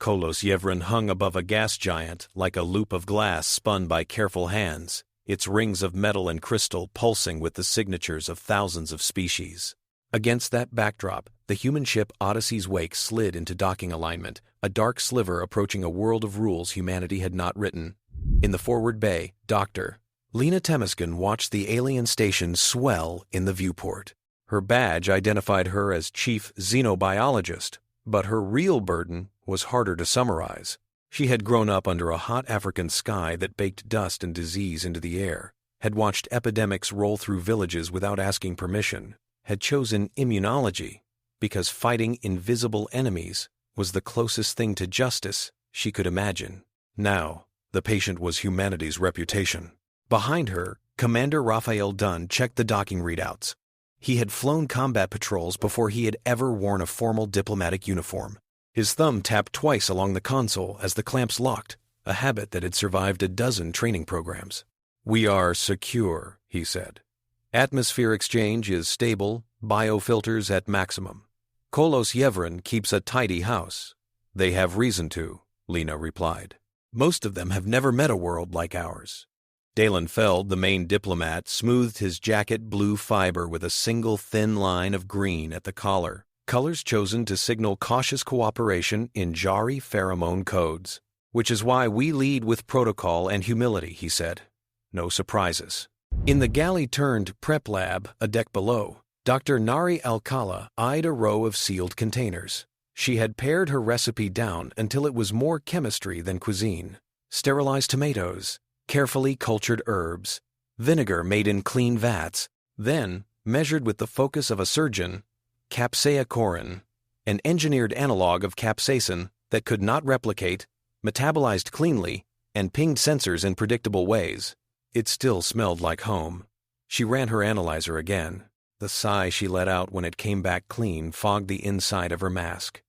Kolos Yevrin hung above a gas giant like a loop of glass spun by careful hands, its rings of metal and crystal pulsing with the signatures of thousands of species. Against that backdrop, the human ship Odyssey's Wake slid into docking alignment, a dark sliver approaching a world of rules humanity had not written. In the forward bay, Dr. Lena Temesgen watched the alien station swell in the viewport. Her badge identified her as chief xenobiologist, but her real burden was harder to summarize. She had grown up under a hot African sky that baked dust and disease into the air, had watched epidemics roll through villages without asking permission, had chosen immunology because fighting invisible enemies was the closest thing to justice she could imagine. Now, the patient was humanity's reputation. Behind her, Commander Raphael Dunn checked the docking readouts. He had flown combat patrols before he had ever worn a formal diplomatic uniform. His thumb tapped twice along the console as the clamps locked, a habit that had survived a dozen training programs. "We are secure," he said. "Atmosphere exchange is stable, biofilters at maximum. Kolos Yevrin keeps a tidy house." "They have reason to," Lena replied. "Most of them have never met a world like ours." Dalen Feld, the main diplomat, smoothed his jacket blue fiber with a single thin line of green at the collar, colors chosen to signal cautious cooperation in Jari pheromone codes. "Which is why we lead with protocol and humility," he said. "No surprises." In the galley-turned prep lab, a deck below, Dr. Nari Alcala eyed a row of sealed containers. She had pared her recipe down until it was more chemistry than cuisine. Sterilized tomatoes, carefully cultured herbs, vinegar made in clean vats, then, measured with the focus of a surgeon, capsaicin, an engineered analog of capsaicin that could not replicate, metabolized cleanly, and pinged sensors in predictable ways. It still smelled like home. She ran her analyzer again. The sigh she let out when it came back clean fogged the inside of her mask.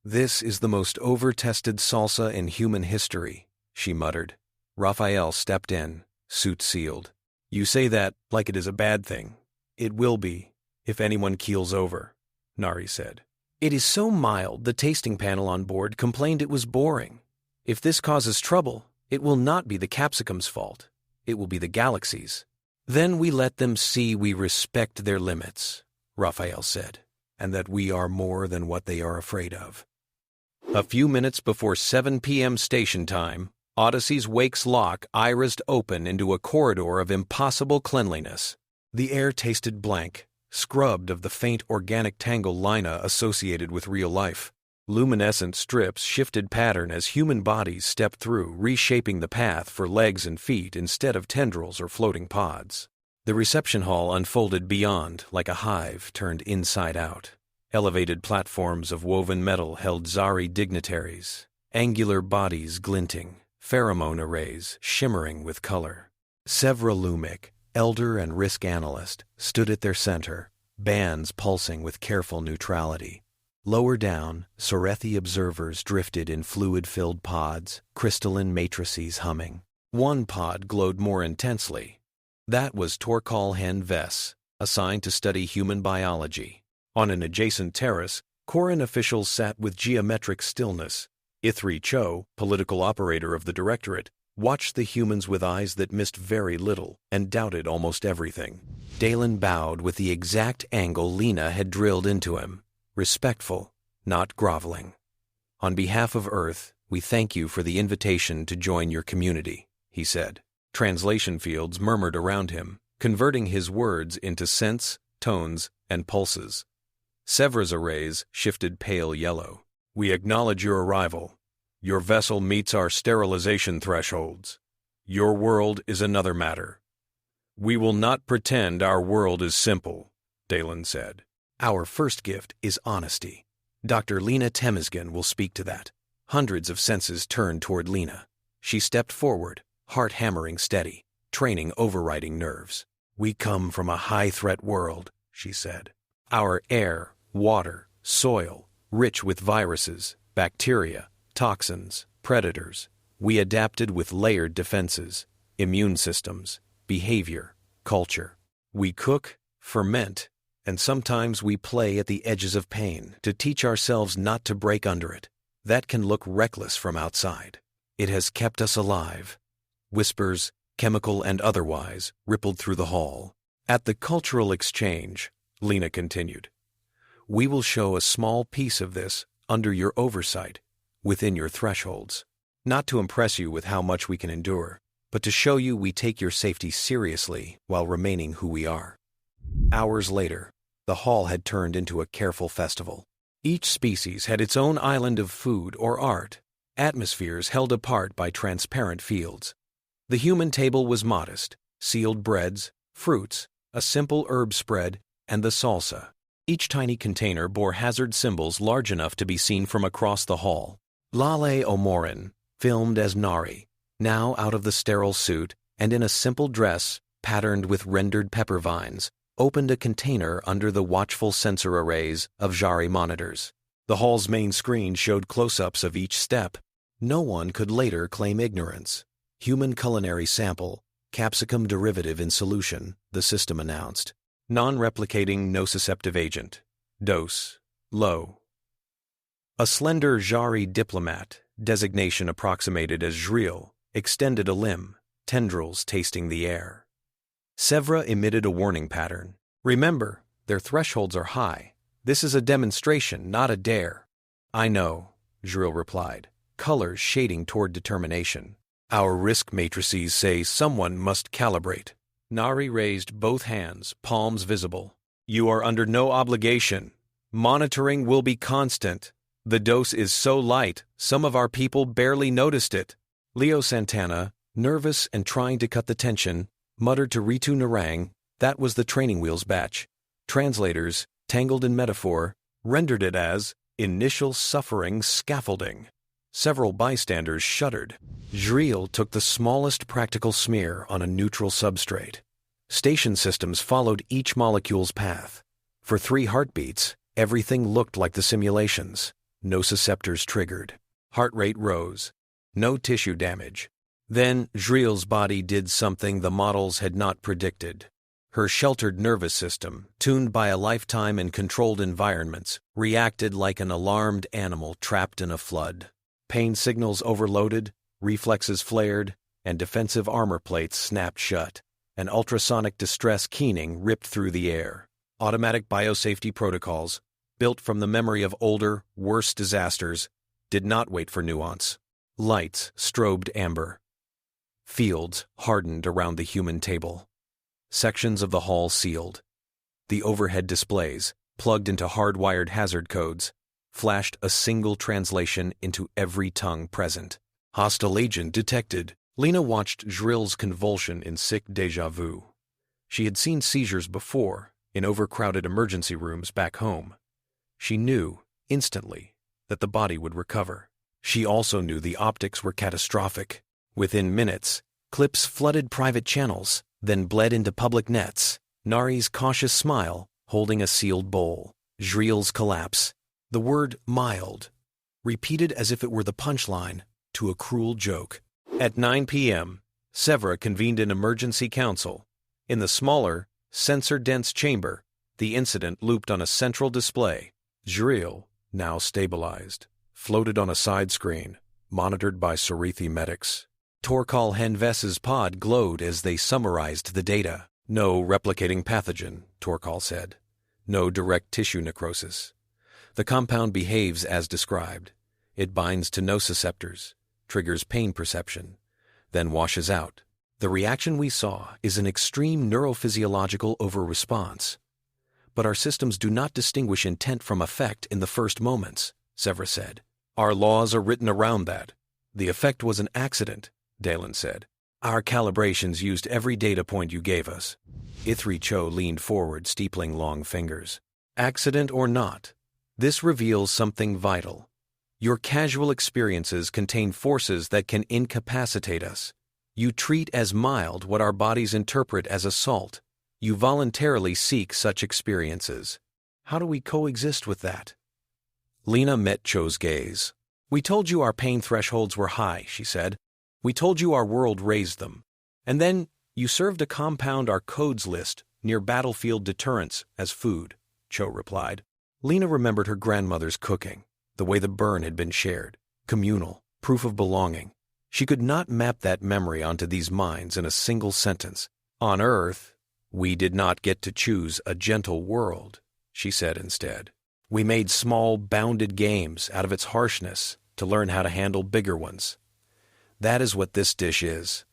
"This is the most over-tested salsa in human history," she muttered. Raphael stepped in, suit sealed. "You say that like it is a bad thing. It will be, if anyone keels over," Nari said. "It is so mild the tasting panel on board complained it was boring. If this causes trouble, it will not be the capsicum's fault. It will be the galaxy's. Then we let them see we respect their limits," Raphael said, "and that we are more than what they are afraid of." A few minutes before 7 p.m. station time, Odyssey's Wake's lock irised open into a corridor of impossible cleanliness. The air tasted blank, scrubbed of the faint organic tangle lina associated with real life. Luminescent strips shifted pattern as human bodies stepped through, reshaping the path for legs and feet instead of tendrils or floating pods. The reception hall unfolded beyond like a hive turned inside out. Elevated platforms of woven metal held Zari dignitaries, angular bodies glinting, pheromone arrays shimmering with color. Sevra Lumik, elder and risk analyst, stood at their center, bands pulsing with careful neutrality. Lower down, Sorethi observers drifted in fluid-filled pods, crystalline matrices humming. One pod glowed more intensely. That was Torkal Hen Vess, assigned to study human biology. On an adjacent terrace, Koran officials sat with geometric stillness. Ithri Cho, political operator of the Directorate, watched the humans with eyes that missed very little and doubted almost everything. Dalen bowed with the exact angle Lena had drilled into him. Respectful, not groveling. "On behalf of Earth, we thank you for the invitation to join your community," he said. Translation fields murmured around him, converting his words into scents, tones, and pulses. Sevra's arrays shifted pale yellow. "We acknowledge your arrival. Your vessel meets our sterilization thresholds. Your world is another matter." "We will not pretend our world is simple," Dalen said. "Our first gift is honesty. Dr. Lena Temesgen will speak to that." Hundreds of senses turned toward Lena. She stepped forward, heart hammering steady, training overriding nerves. "We come from a high-threat world," she said. "Our air, water, soil, rich with viruses, bacteria, toxins, predators. We adapted with layered defenses, immune systems, behavior, culture. We cook, ferment, and sometimes we play at the edges of pain to teach ourselves not to break under it. That can look reckless from outside. It has kept us alive. Whispers, chemical and otherwise, rippled through the hall. At the cultural exchange, Lena continued, we will show a small piece of this under your oversight, within your thresholds. Not to impress you with how much we can endure, but to show you we take your safety seriously while remaining who we are. Hours later, the hall had turned into a careful festival. Each species had its own island of food or art, atmospheres held apart by transparent fields. The human table was modest, sealed breads, fruits, a simple herb spread, and the salsa. Each tiny container bore hazard symbols large enough to be seen from across the hall. Lale Omorin, filmed as Nari, now out of the sterile suit and in a simple dress patterned with rendered pepper vines, opened a container under the watchful sensor arrays of Jari monitors. The hall's main screen showed close-ups of each step. No one could later claim ignorance. Human culinary sample, capsicum derivative in solution, the system announced. Non-replicating nociceptive agent. Dose, low. A slender Jari diplomat, designation approximated as Jril, extended a limb, tendrils tasting the air. Sevra emitted a warning pattern. Remember, their thresholds are high. This is a demonstration, not a dare. I know, Jril replied, colors shading toward determination. Our risk matrices say someone must calibrate. Nari raised both hands, palms visible. You are under no obligation. Monitoring will be constant. The dose is so light, some of our people barely noticed it. Leo Santana, nervous and trying to cut the tension, muttered to Ritu Narang, that was the training wheels batch. Translators, tangled in metaphor, rendered it as initial suffering scaffolding. Several bystanders shuddered. Jril took the smallest practical smear on a neutral substrate. Station systems followed each molecule's path. For 3 heartbeats, everything looked like the simulations. Nociceptors triggered. Heart rate rose. No tissue damage. Then Jril's body did something the models had not predicted. Her sheltered nervous system, tuned by a lifetime in controlled environments, reacted like an alarmed animal trapped in a flood. Pain signals overloaded, reflexes flared, and defensive armor plates snapped shut. An ultrasonic distress keening ripped through the air. Automatic biosafety protocols, built from the memory of older, worse disasters, did not wait for nuance. Lights strobed amber. Fields hardened around the human table. Sections of the hall sealed. The overhead displays, plugged into hardwired hazard codes, flashed a single translation into every tongue present. Hostile agent detected. Lena watched Jril's convulsion in sick déjà vu. She had seen seizures before, in overcrowded emergency rooms back home. She knew, instantly, that the body would recover. She also knew the optics were catastrophic. Within minutes, clips flooded private channels, then bled into public nets. Nari's cautious smile, holding a sealed bowl. Jril's collapse. The word mild, repeated as if it were the punchline to a cruel joke. At 9 p.m., Sevra convened an emergency council. In the smaller, sensor-dense chamber, the incident looped on a central display. Jril, now stabilized, floated on a side screen, monitored by Sarithi medics. Torkal Henves's pod glowed as they summarized the data. No replicating pathogen, Torkal said. No direct tissue necrosis. The compound behaves as described. It binds to nociceptors, triggers pain perception, then washes out. The reaction we saw is an extreme neurophysiological over-response. But our systems do not distinguish intent from effect in the first moments, Sevra said. Our laws are written around that. The effect was an accident, Dalen said. Our calibrations used every data point you gave us. Ithri Cho leaned forward, steepling long fingers. Accident or not, this reveals something vital. Your casual experiences contain forces that can incapacitate us. You treat as mild what our bodies interpret as assault. You voluntarily seek such experiences. How do we coexist with that? Lena met Cho's gaze. We told you our pain thresholds were high, she said. We told you our world raised them. And then you served a compound our codes list near battlefield deterrence as food, Cho replied. Lena remembered her grandmother's cooking. the way the burn had been shared, communal, proof of belonging. She could not map that memory onto these minds in a single sentence. On Earth, we did not get to choose a gentle world, she said instead. We made small, bounded games out of its harshness to learn how to handle bigger ones. That is what this dish is,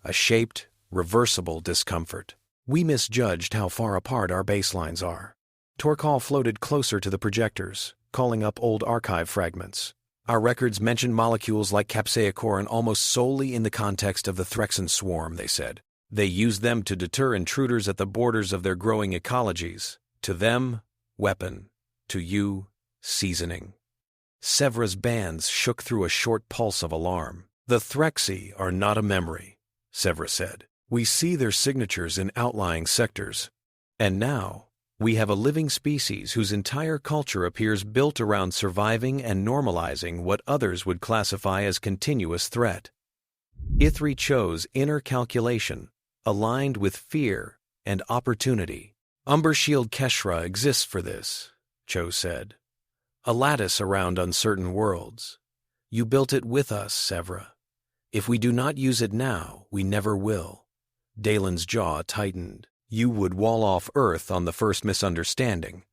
a shaped, reversible discomfort. We misjudged how far apart our baselines are. Torkal floated closer to the projectors, calling up old archive fragments. Our records mentioned molecules like capsaicin almost solely in the context of the Threxan Swarm, they said. They used them to deter intruders at the borders of their growing ecologies. To them, weapon. To you, seasoning. Sevra's bands shook through a short pulse of alarm. The Threxi are not a memory, Sevra said. We see their signatures in outlying sectors. And now, we have a living species whose entire culture appears built around surviving and normalizing what others would classify as continuous threat. Ithri Cho's inner calculation, aligned with fear and opportunity. Umbershield Keshra exists for this, Cho said. A lattice around uncertain worlds. You built it with us, Sevra. If we do not use it now, we never will. Dalen's jaw tightened. You would wall off Earth on the first misunderstanding,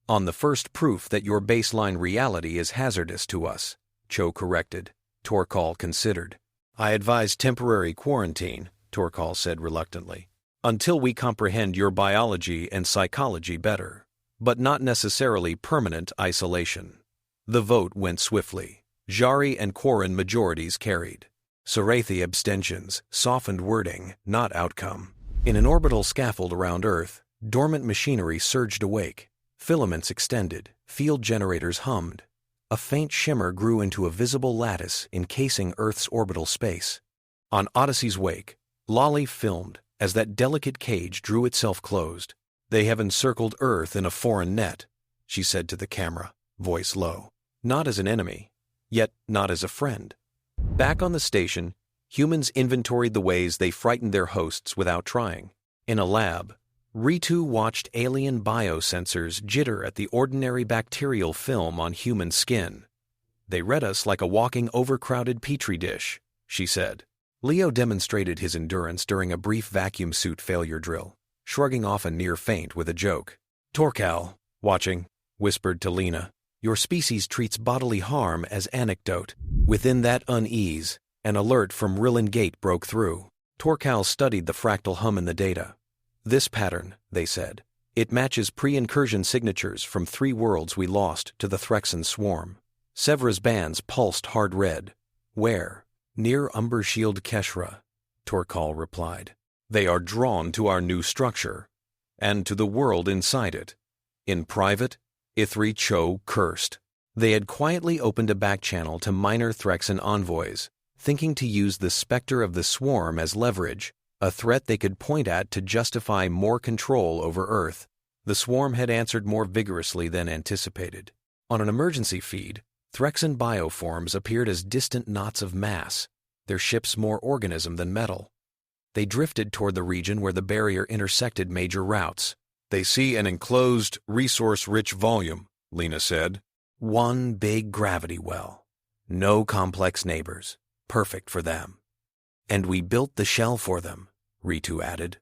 on the first proof that your baseline reality is hazardous to us, Cho corrected. Torkal considered. I advise temporary quarantine, Torkal said reluctantly, until we comprehend your biology and psychology better, but not necessarily permanent isolation. The vote went swiftly. Jari and Quarren majorities carried. Sarathi abstentions, softened wording, not outcome. In an orbital scaffold around Earth, dormant machinery surged awake. Filaments extended, field generators hummed. A faint shimmer grew into a visible lattice encasing Earth's orbital space. On Odyssey's wake, Lolly filmed as that delicate cage drew itself closed. They have encircled Earth in a foreign net, she said to the camera, voice low. Not as an enemy, yet not as a friend. Back on the station, humans inventoried the ways they frightened their hosts without trying. In a lab, Ritu watched alien biosensors jitter at the ordinary bacterial film on human skin. They read us like a walking overcrowded petri dish, she said. Leo demonstrated his endurance during a brief vacuum suit failure drill, shrugging off a near faint with a joke. Torkal, watching, whispered to Lena, your species treats bodily harm as anecdote. Within that unease, an alert from Rillen Gate broke through. Torkal studied the fractal hum in the data. This pattern, they said, it matches pre-incursion signatures from 3 worlds we lost to the Threxan Swarm. Sevra's bands pulsed hard red. Where? Near Umbershield Keshra, Torkal replied. They are drawn to our new structure, and to the world inside it. In private, Ithri Cho cursed. They had quietly opened a back channel to minor Threxan envoys, thinking to use the specter of the swarm as leverage, a threat they could point at to justify more control over Earth. The swarm had answered more vigorously than anticipated. On an emergency feed, Threxan bioforms appeared as distant knots of mass, their ships more organism than metal. They drifted toward the region where the barrier intersected major routes. They see an enclosed, resource-rich volume, Lena said. One big gravity well. No complex neighbors. Perfect for them. And we built the shell for them, Ritu added.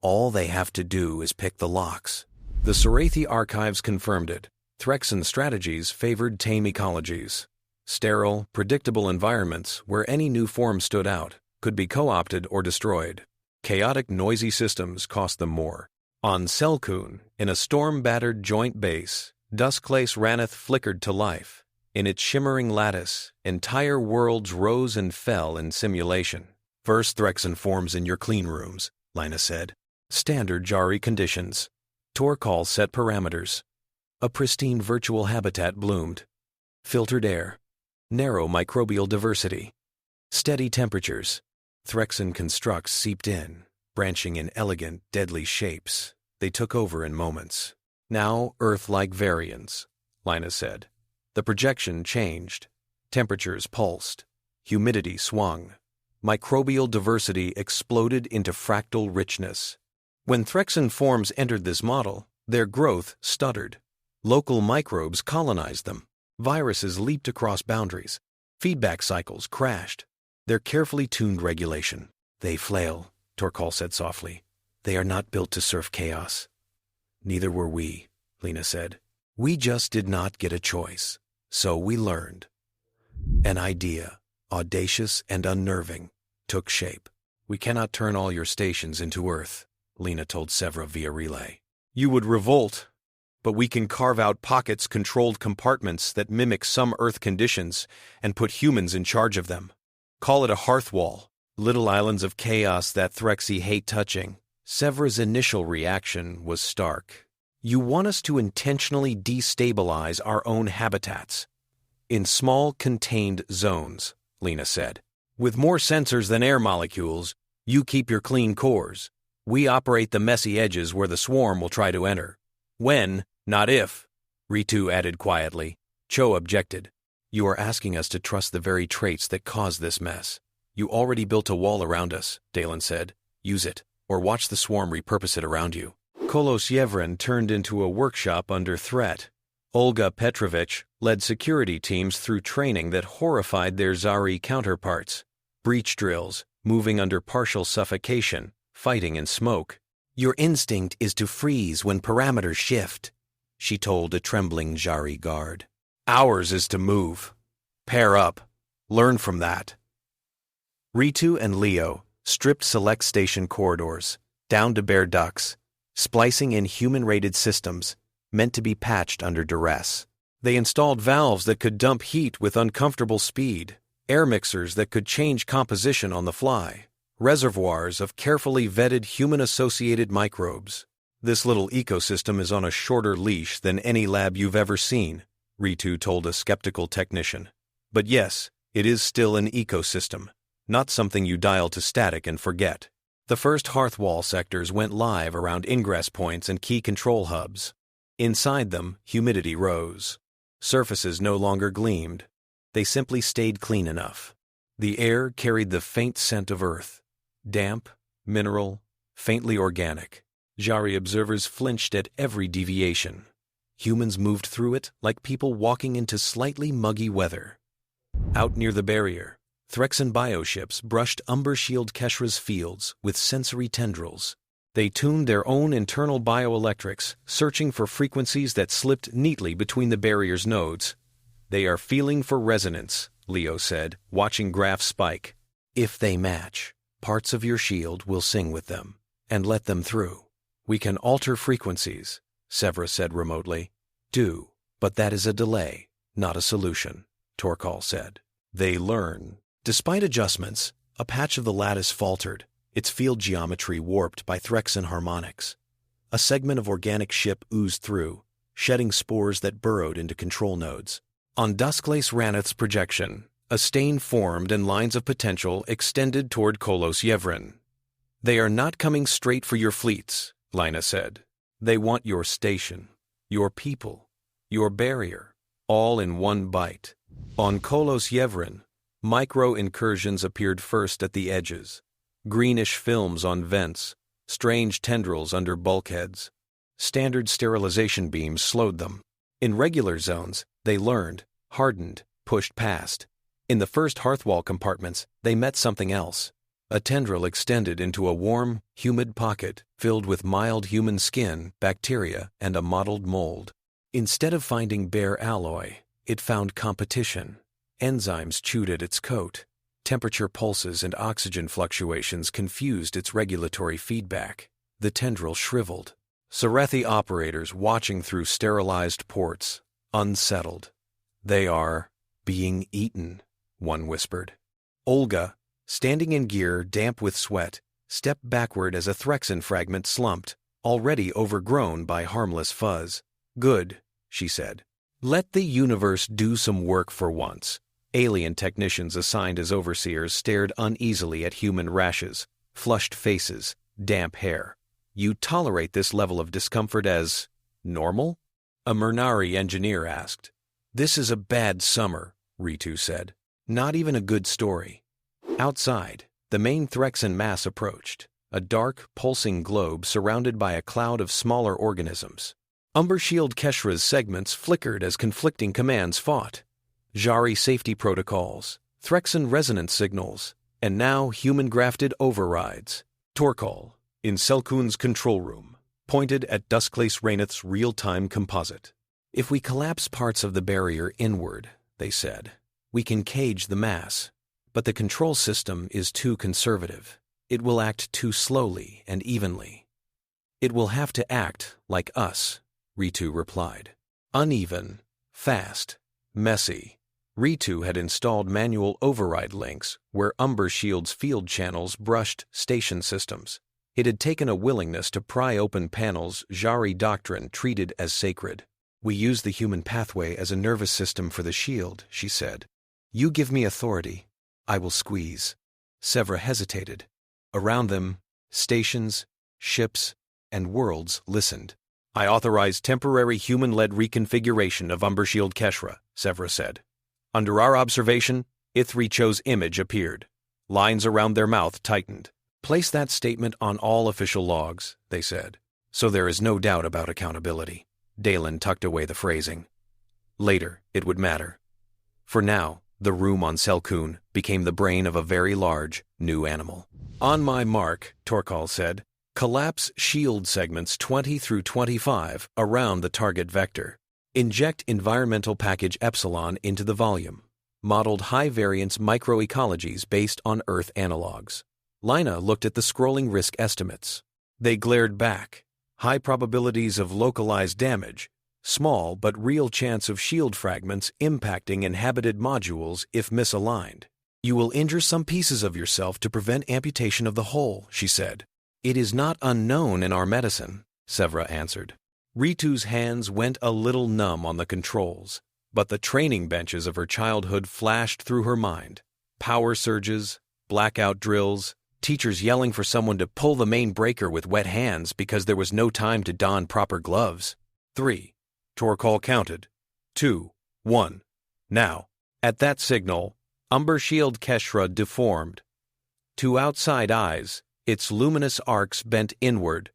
All they have to do is pick the locks. The Sarathi archives confirmed it. Threxan strategies favored tame ecologies. Sterile, predictable environments where any new form stood out could be co-opted or destroyed. Chaotic, noisy systems cost them more. On Selkun, in a storm-battered joint base, Dusklace Raneth flickered to life. In its shimmering lattice, entire worlds rose and fell in simulation. First Threxan forms in your clean rooms, Lina said. Standard Jari conditions. Torkal set parameters. A pristine virtual habitat bloomed. Filtered air. Narrow microbial diversity. Steady temperatures. Threxan constructs seeped in, branching in elegant, deadly shapes. They took over in moments. Now Earth-like variants, Lina said. The projection changed. Temperatures pulsed. Humidity swung. Microbial diversity exploded into fractal richness. When Threxan forms entered this model, their growth stuttered. Local microbes colonized them. Viruses leaped across boundaries. Feedback cycles crashed. Their carefully tuned regulation. They flail, Torkal said softly. They are not built to surf chaos. Neither were we, Lena said. We just did not get a choice. So we learned. An idea, audacious and unnerving, took shape. We cannot turn all your stations into Earth, Lena told Sevra via relay. You would revolt, but we can carve out pockets-controlled compartments that mimic some Earth conditions and put humans in charge of them. Call it a Hearthwall, little islands of chaos that Threxi hate touching. Sevra's initial reaction was stark. You want us to intentionally destabilize our own habitats. In small, contained zones, Lena said. With more sensors than air molecules, you keep your clean cores. We operate the messy edges where the swarm will try to enter. When, not if, Ritu added quietly. Cho objected. You are asking us to trust the very traits that caused this mess. You already built a wall around us, Dalen said. Use it, or watch the swarm repurpose it around you. Kolos Yevrin turned into a workshop under threat. Olga Petrovich led security teams through training that horrified their Zari counterparts. Breach drills, moving under partial suffocation, fighting in smoke. Your instinct is to freeze when parameters shift, she told a trembling Zari guard. Ours is to move. Pair up. Learn from that. Ritu and Leo stripped select station corridors, down to bare ducts, splicing in human-rated systems meant to be patched under duress. They installed valves that could dump heat with uncomfortable speed, air mixers that could change composition on the fly, reservoirs of carefully vetted human-associated microbes. This little ecosystem is on a shorter leash than any lab you've ever seen, Ritu told a skeptical technician. But yes, it is still an ecosystem, not something you dial to static and forget. The first Hearthwall sectors went live around ingress points and key control hubs. Inside them, humidity rose. Surfaces no longer gleamed. They simply stayed clean enough. The air carried the faint scent of Earth. Damp, mineral, faintly organic. Zari observers flinched at every deviation. Humans moved through it like people walking into slightly muggy weather. Out near the barrier, Threxan bioships brushed Umber Shield Keshra's fields with sensory tendrils. They tuned their own internal bioelectrics, searching for frequencies that slipped neatly between the barrier's nodes. They are feeling for resonance, Leo said, watching graphs spike. If they match, parts of your shield will sing with them, and let them through. We can alter frequencies, Sevra said remotely. Do, but that is a delay, not a solution, Torkal said. They learn. Despite adjustments, a patch of the lattice faltered, its field geometry warped by Threxan harmonics. A segment of organic ship oozed through, shedding spores that burrowed into control nodes. On Dusklace Ranith's projection, a stain formed and lines of potential extended toward Kolos Yevrin. They are not coming straight for your fleets, Lina said. They want your station, your people, your barrier, all in one bite. On Kolos Yevrin, micro-incursions appeared first at the edges. Greenish films on vents, strange tendrils under bulkheads. Standard sterilization beams slowed them. In regular zones, they learned, hardened, pushed past. In the first Hearthwall compartments, they met something else. A tendril extended into a warm, humid pocket filled with mild human skin, bacteria, and a mottled mold. Instead of finding bare alloy, it found competition. Enzymes chewed at its coat. Temperature pulses and oxygen fluctuations confused its regulatory feedback. The tendril shriveled. Sarethi operators watching through sterilized ports, unsettled. They are being eaten, one whispered. Olga, standing in gear damp with sweat, stepped backward as a Threxan fragment slumped, already overgrown by harmless fuzz. Good, she said. Let the universe do some work for once. Alien technicians assigned as overseers stared uneasily at human rashes, flushed faces, damp hair. You tolerate this level of discomfort as normal? A Murnari engineer asked. This is a bad summer, Ritu said. Not even a good story. Outside, the main Threxan mass approached, a dark, pulsing globe surrounded by a cloud of smaller organisms. Umbershield Keshra's segments flickered as conflicting commands fought. Jari safety protocols, Threxan resonance signals, and now human-grafted overrides. Torkal, in Selkun's control room, pointed at Duskklace Rayneth's real-time composite. If we collapse parts of the barrier inward, they said, we can cage the mass. But the control system is too conservative. It will act too slowly and evenly. It will have to act like us, Ritu replied. Uneven, fast, messy. Ritu had installed manual override links where Umbershield's field channels brushed station systems. It had taken a willingness to pry open panels Jari doctrine treated as sacred. We use the human pathway as a nervous system for the shield, she said. You give me authority, I will squeeze. Sevra hesitated. Around them, stations, ships, and worlds listened. I authorize temporary human-led reconfiguration of Umbershield Keshra, Sevra said. Under our observation, Ithricho's image appeared. Lines around their mouth tightened. Place that statement on all official logs, they said, so there is no doubt about accountability. Dalen tucked away the phrasing. Later, it would matter. For now, the room on Selkun became the brain of a very large, new animal. On my mark, Torkal said, collapse shield segments 20 through 25 around the target vector. Inject environmental package Epsilon into the volume. Modeled high-variance microecologies based on Earth analogs. Lina looked at the scrolling risk estimates. They glared back. High probabilities of localized damage, small but real chance of shield fragments impacting inhabited modules if misaligned. You will injure some pieces of yourself to prevent amputation of the whole, she said. It is not unknown in our medicine, Sevra answered. Ritu's hands went a little numb on the controls, but the training benches of her childhood flashed through her mind. Power surges, blackout drills, teachers yelling for someone to pull the main breaker with wet hands because there was no time to don proper gloves. 3. Torkal counted. 2. 1. Now, at that signal, Umbershield Keshra deformed. To outside eyes, its luminous arcs bent inward,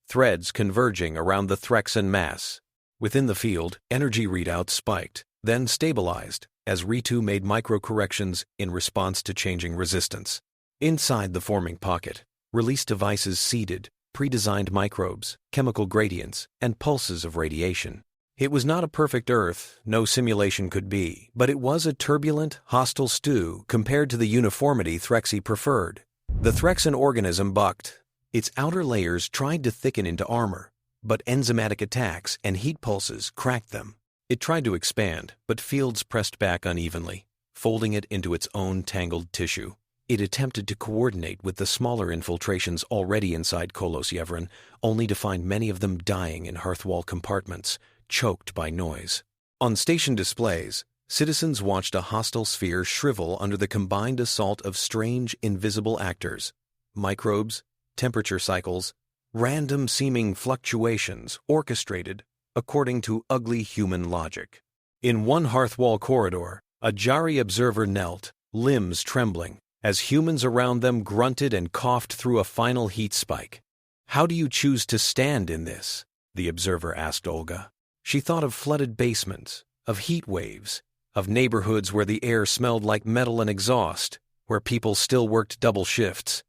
threads converging around the Threxan mass. Within the field, energy readouts spiked, then stabilized as Ritu made micro-corrections in response to changing resistance. Inside the forming pocket, release devices seeded, pre-designed microbes, chemical gradients, and pulses of radiation. It was not a perfect Earth, no simulation could be, but it was a turbulent, hostile stew compared to the uniformity Threxy preferred. The Threxan organism bucked. Its outer layers tried to thicken into armor, but enzymatic attacks and heat pulses cracked them. It tried to expand, but fields pressed back unevenly, folding it into its own tangled tissue. It attempted to coordinate with the smaller infiltrations already inside Kolos Yevrin, only to find many of them dying in Hearthwall compartments, choked by noise. On station displays, citizens watched a hostile sphere shrivel under the combined assault of strange, invisible actors, microbes, temperature cycles, random-seeming fluctuations orchestrated according to ugly human logic. In one Hearthwall corridor, a Jari observer knelt, limbs trembling, as humans around them grunted and coughed through a final heat spike. How do you choose to stand in this? The observer asked Olga. She thought of flooded basements, of heat waves, of neighborhoods where the air smelled like metal and exhaust, where people still worked double shifts.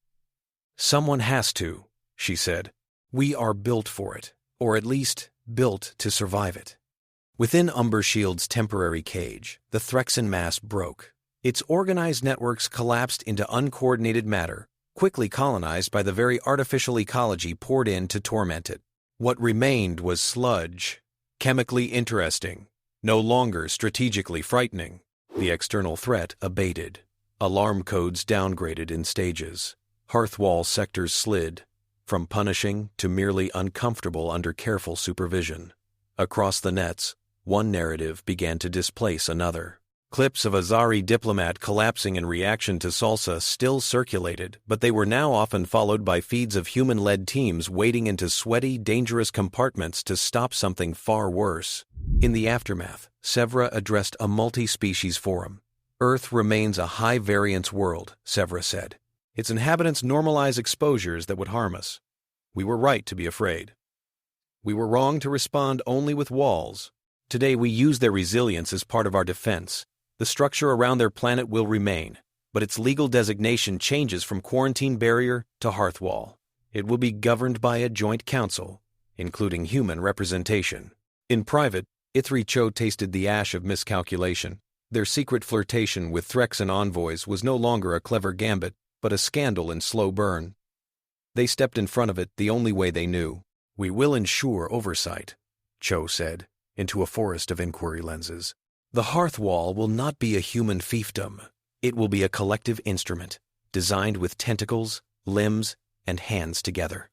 Someone has to, she said. We are built for it, or at least built to survive it. Within Umbershield's temporary cage, the Threxan mass broke. Its organized networks collapsed into uncoordinated matter, quickly colonized by the very artificial ecology poured in to torment it. What remained was sludge, chemically interesting, no longer strategically frightening. The external threat abated. Alarm codes downgraded in stages. Hearthwall sectors slid, from punishing to merely uncomfortable under careful supervision. Across the nets, one narrative began to displace another. Clips of a Zari diplomat collapsing in reaction to Salsa still circulated, but they were now often followed by feeds of human-led teams wading into sweaty, dangerous compartments to stop something far worse. In the aftermath, Sevra addressed a multi-species forum. Earth remains a high-variance world, Sevra said. Its inhabitants normalize exposures that would harm us. We were right to be afraid. We were wrong to respond only with walls. Today we use their resilience as part of our defense. The structure around their planet will remain, but its legal designation changes from quarantine barrier to Hearthwall. It will be governed by a joint council, including human representation. In private, Ithri Cho tasted the ash of miscalculation. Their secret flirtation with Threxan envoys was no longer a clever gambit, but a scandal in slow burn. They stepped in front of it the only way they knew. "We will ensure oversight," Cho said, into a forest of inquiry lenses. "The Hearthwall will not be a human fiefdom. It will be a collective instrument, designed with tentacles, limbs, and hands together."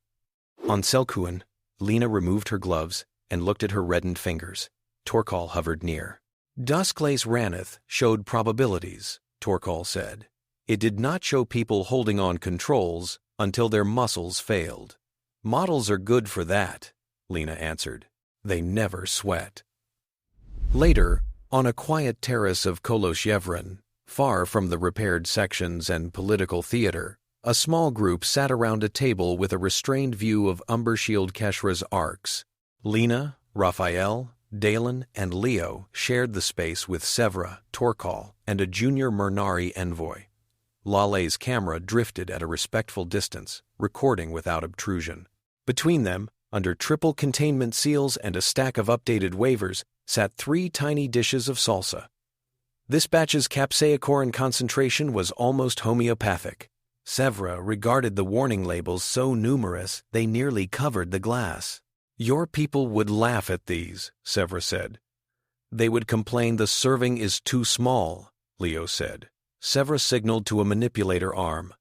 On Selkuin, Lena removed her gloves and looked at her reddened fingers. Torkal hovered near. "Dusklace Raneth showed probabilities," Torkal said. "It did not show people holding on controls until their muscles failed. Models are good for that," Lena answered. "They never sweat." Later, on a quiet terrace of Kolos Yevrin, far from the repaired sections and political theater, a small group sat around a table with a restrained view of Umbershield Keshra's arcs. Lena, Raphael, Dalen, and Leo shared the space with Sevra, Torkal, and a junior Murnari envoy. Lale's camera drifted at a respectful distance, recording without obtrusion. Between them, under triple containment seals and a stack of updated waivers, sat 3 tiny dishes of salsa. This batch's capsaicin concentration was almost homeopathic. Sevra regarded the warning labels so numerous they nearly covered the glass. "Your people would laugh at these," Sevra said. "They would complain the serving is too small," Leo said. Sevra signaled to a manipulator arm.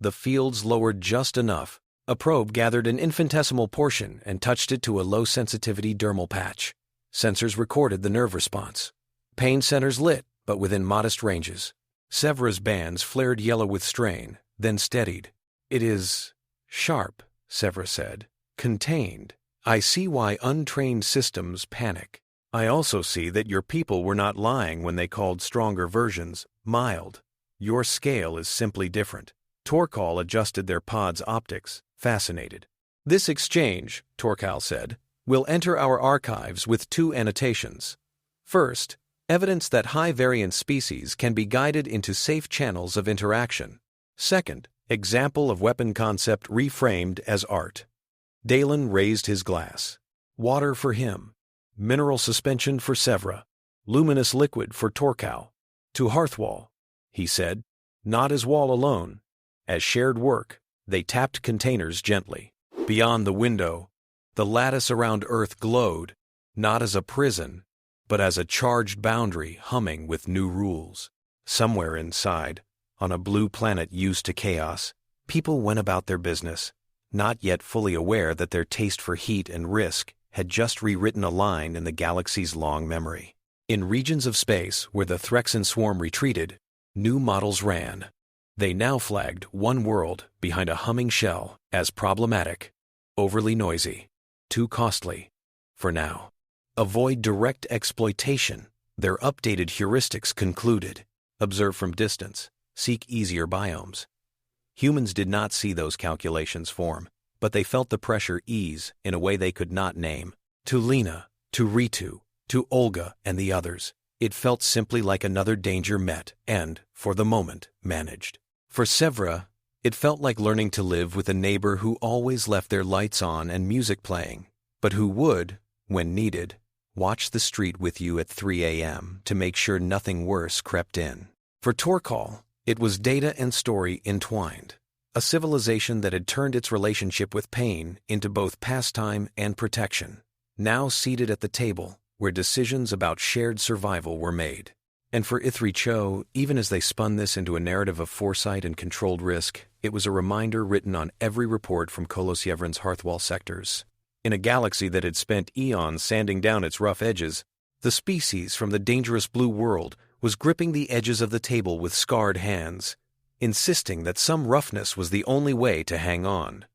The fields lowered just enough. A probe gathered an infinitesimal portion and touched it to a low-sensitivity dermal patch. Sensors recorded the nerve response. Pain centers lit, but within modest ranges. Sevra's bands flared yellow with strain, then steadied. "It is sharp," Sevra said. "Contained. I see why untrained systems panic. I also see that your people were not lying when they called stronger versions mild. Your scale is simply different." Torkal adjusted their pod's optics, fascinated. "This exchange," Torkal said, "will enter our archives with 2 annotations. First, evidence that high-variance species can be guided into safe channels of interaction. Second, example of weapon concept reframed as art." Dalen raised his glass. "Water for him. Mineral suspension for Sevra. Luminous liquid for Torkal. To Hearthwall," he said, "not as wall alone. As shared work." They tapped containers gently. Beyond the window, the lattice around Earth glowed, not as a prison, but as a charged boundary humming with new rules. Somewhere inside, on a blue planet used to chaos, people went about their business, not yet fully aware that their taste for heat and risk had just rewritten a line in the galaxy's long memory. In regions of space where the Threxan Swarm retreated, new models ran. They now flagged one world behind a humming shell as problematic, overly noisy, too costly, for now. Avoid direct exploitation, their updated heuristics concluded. Observe from distance, seek easier biomes. Humans did not see those calculations form, but they felt the pressure ease in a way they could not name. To Lena, to Ritu, to Olga and the others, it felt simply like another danger met and, for the moment, managed. For Sevra, it felt like learning to live with a neighbor who always left their lights on and music playing, but who would, when needed, watch the street with you at 3 a.m. to make sure nothing worse crept in. For Torkal, it was data and story entwined, a civilization that had turned its relationship with pain into both pastime and protection, now seated at the table where decisions about shared survival were made. And for Ithri Cho, even as they spun this into a narrative of foresight and controlled risk, it was a reminder written on every report from Kolos Yevrin's Hearthwall sectors. In a galaxy that had spent eons sanding down its rough edges, the species from the dangerous blue world was gripping the edges of the table with scarred hands, insisting that some roughness was the only way to hang on.